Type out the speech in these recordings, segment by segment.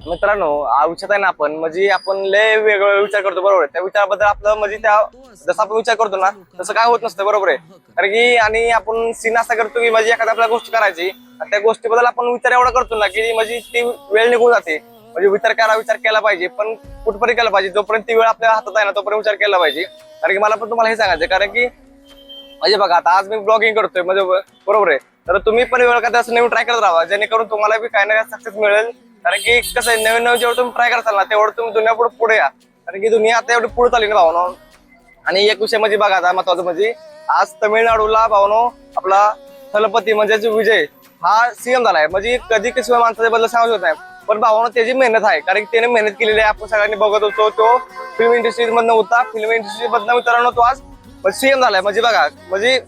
मित्रांनो, आयुष्यात आहे ना आपण म्हणजे आपण लय वेगवेगळे विचार करतो, बरोबर आहे. त्या विचाराबद्दल आपलं म्हणजे त्या जसं आपण विचार करतो ना तसं काय होत नसतं, बरोबर आहे. कारण की आणि आपण सीन असा करतो की म्हणजे एखाद्या आपल्याला गोष्ट करायची, त्या गोष्टीबद्दल आपण विचार एवढा करतो ना की म्हणजे ती वेळ निघून जाते. म्हणजे विचार केला पाहिजे, पण कुठपर्यंत केला पाहिजे, जोपर्यंत ती वेळ आपल्या हातात आहे ना तोपर्यंत विचार केला पाहिजे. कारण की मला पण तुम्हाला हे सांगायचं, कारण की म्हणजे बघा आता आज मी ब्लॉगिंग करतोय म्हणजे बरोबर आहे. तर तुम्ही पण वेळ का असं नवीन ट्राय करत राहा, जेणेकरून तुम्हाला बी काही ना काही सक्सेस मिळेल. कारण की कसं आहे, नवीन नवीन जेवढं तुम्ही ट्राय करताल ना तेवढं तुम्ही दुनिया पुढे या. कारण की दुनिया आता एवढी पुढे चालली ना भावनो. आणि एक विषय म्हणजे बघा आता महत्वाचं म्हणजे आज तमिळनाडूला भावनो आपला थलपती म्हणजे विजय हा सीएम झालाय. म्हणजे कधी किंवा माणसाच्या बद्दल सांगत नाही, पण भावनो त्याची मेहनत आहे. कारण की त्याने मेहनत केलेली आहे, आपण सगळ्यांनी बघत होतो. तो फिल्म इंडस्ट्री मधनं होता, फिल्म इंडस्ट्री मधनं मित्रांनो तो आज सीएम झालाय. म्हणजे बघा म्हणजे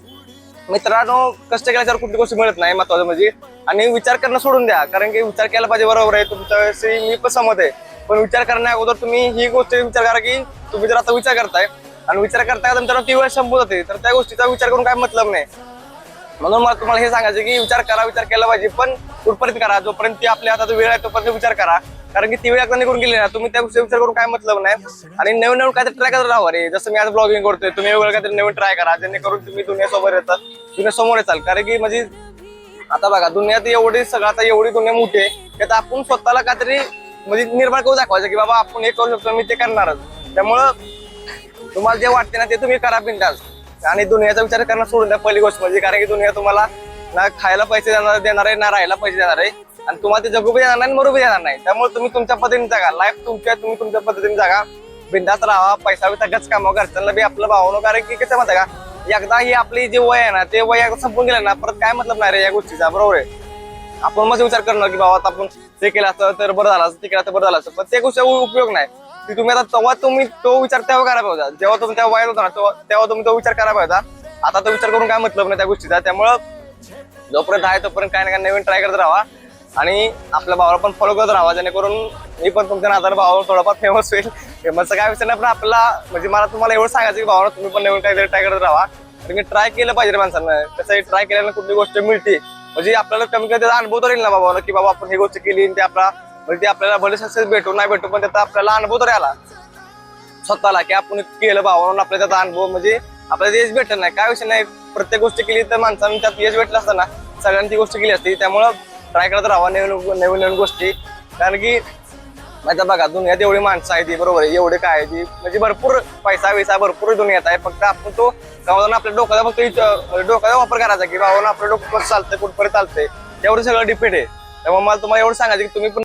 मित्रांनो, कष्ट केल्याच्यावर कुठली गोष्ट मिळत नाही, महत्वाचं म्हणजे. आणि विचार करणं सोडून द्या, कारण की विचार केला पाहिजे, बरोबर आहे. तुमच्या मी पण सहमत आहे, पण विचार करण्या अगोदर तुम्ही ही गोष्ट विचार करा की तुम्ही जर आता विचार करताय आणि विचार करताय तर ती वेळ संपत जाते, तर त्या गोष्टीचा विचार करून काय मतलब नाही. म्हणून मला तुम्हाला हे सांगायचं की विचार केला पाहिजे, पण कुठपर्यंत करा, जोपर्यंत ती आपल्या हातात वेळ आहे तोपर्यंत विचार करा. कारण की ती वेळ एकदा निघून गेली ना, तुम्ही त्या गोष्टी विचार करून काय मतलब नाही. आणि नवीन नवीन काहीतरी ट्राय करत राहा रे. जसं मी आज ब्लॉगिंग करतोय, तुम्ही वेगळं काहीतरी नवीन ट्राय करा, जेणेकरून तुम्ही दुनियासमोर येताल. कारण की म्हणजे आता बघा दुनियात एवढी सगळं आता एवढी दुनिया मोठी आहे की आता आपण स्वतःला काहीतरी म्हणजे निर्माण करून दाखवायचं की बाबा आपण हे करू शकतो, मी ते करणारच. त्यामुळं तुम्हाला जे वाटते ना ते तुम्ही करा बिनधास्त. आणि दुनियाचा विचार करणं सोडून द्या पहिली गोष्ट म्हणजे. कारण की दुनिया तुम्हाला ना खायला पैसे देणार आहे, ना राहायला पैसे देणार आहे, आणि तुम्हाला ते जगू बी देणार नाही आणि मरू बी देणार नाही. त्यामुळे तुम्ही तुमच्या पद्धतीने जगा, लाईफ तुम्ही तुमच्या पद्धतीने जगा, बिनधास्त राहा, पैसा बी सगळंच कामावं, घरच्यांना बी आपलं भावनो. कारण की कसं माहिती का, एकदा ही आपली जे वय आहे ना ते वय संपून गेलं ना परत काय मतलब नाही रे या गोष्टीचा, बरोबर आहे. आपण मग विचार करणार की बाबा आपण ते केलं असतं तर बरं झालं असतं, ते केलं तर बरं झालं असतं, पण त्या गोष्टीचा उपयोग नाही. की तुम्ही आता तेव्हा तुम्ही तो विचार तेव्हा करायला पाहिजे जेव्हा तुम्ही त्या वयात होता ना, तेव्हा तुम्ही तो विचार करायला पाहिजे. आता तो विचार करून काय मतलब नाही त्या गोष्टीचा. त्यामुळं जोपर्यंत आहे तोपर्यंत काय ना काय नवीन ट्राय करत राहा आणि आपल्या भावाला पण फॉलो करत राहा, जेणेकरून मी पण तुमच्या नादाने भावाला थोडाफार फेमस होईल. फेमसचं काय विषय नाही, पण आपल्याला म्हणजे मला तुम्हाला एवढं सांगायचं की भावाला तुम्ही पण नवीन काहीतरी ट्राय करत राहा. तुम्ही ट्राय केलं पाहिजे माणसांना, कसं ट्राय केल्यानं कुठली गोष्ट मिळते म्हणजे आपल्याला कमी कमी त्याचा अनुभव तर येईल ना बाबा, की बाबा आपण ही गोष्ट केली ते आपला म्हणजे ते आपल्याला भले सक्सेस भेटू नाही भेटू, पण त्याचा आपल्याला अनुभव तरी आला स्वतःला की आपण केलं भावानं. आपल्याला त्याचा अनुभव म्हणजे आपल्याला यश भेटत नाही काय विषय नाही, प्रत्येक गोष्ट केली तर माणसानं त्यात यश भेटलं असतं ना, सगळ्यांनी ती गोष्ट केली असती. त्यामुळं ट्राय करत राहा नवीन गोष्टी. कारण की आता बघा दुनियात एवढी माणसं आहे ती, बरोबर आहे, एवढे काय आहे ती म्हणजे भरपूर पैसा भरपूर दुनियात आहे. फक्त आपण तो गावाला आपल्या डोक्याचा फक्त डोक्याचा वापर करायचा की बाबा आपलं डोकं कसं चालतंय, कुठपर्यंत चालतंय, एवढं सगळं डिपेंड आहे. त्यामुळे मला तुम्हाला एवढं सांगायचं की तुम्ही पण